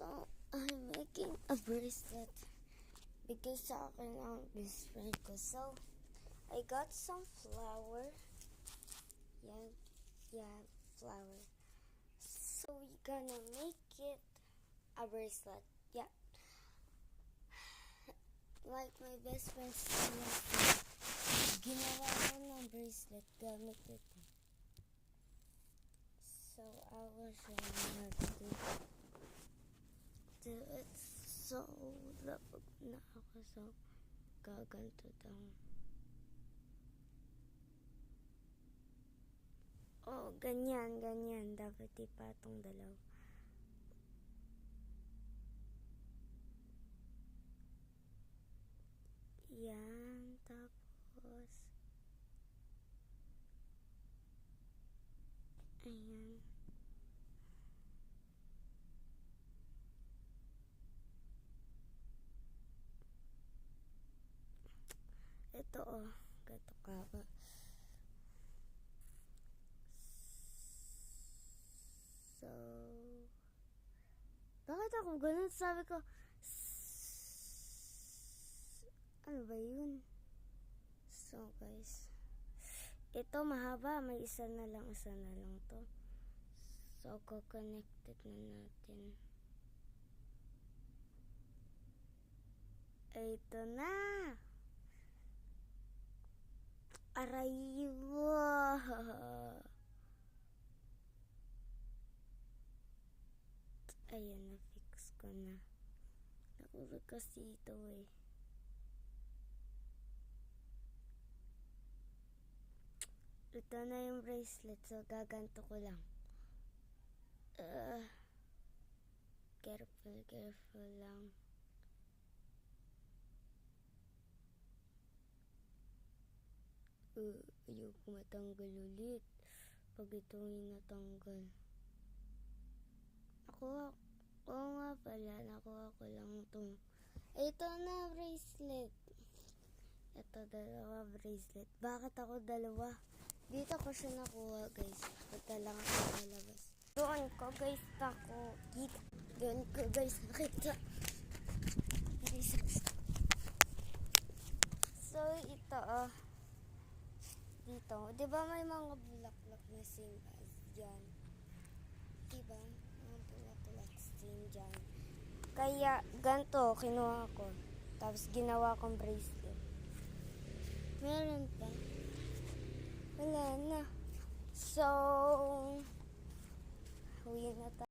So, I'm making a bracelet because sa akin ang best friend ko. So, I got some flour. Yeah, flour. So, we're gonna make it a bracelet. Yeah. Like my best friend said, ginawa ko ng bracelet gamit ito. So, I will show you how to do it. So, lapag na ako. So, gaganto daw. Oh, ganyan. Dapat ipatong dalaw. Yan, tapos ayan. Ito gato ka ba? So, bakit ako ganun? Sabi ko, ano ba yun? So guys, ito mahaba, may isa na lang to. So, connected na natin. Ito na! Aray! Ayan, na-fix ko na. Nakulog kasi ito Ito na yung bracelet. So, gaganto ko lang. Careful lang. Ayoko matanggal ulit. Pag ito yung natanggal. Oo nga pala. Nakuha ko lang itong. Ito na bracelet. Ito, dalawa bracelet. Bakit ako dalawa? Dito ko siya nakuha, guys. Punta lang ako sa labas. Doon ko, guys, nakita. So, ito, dito. Diba may mga bulaklak na singkas dyan? Diba? Mga bulaklak sing dyan. Kaya, ganito, kinuha ko. Tapos, ginawa kong bracelet. Meron pa. Wala na. So, uwi na tayo.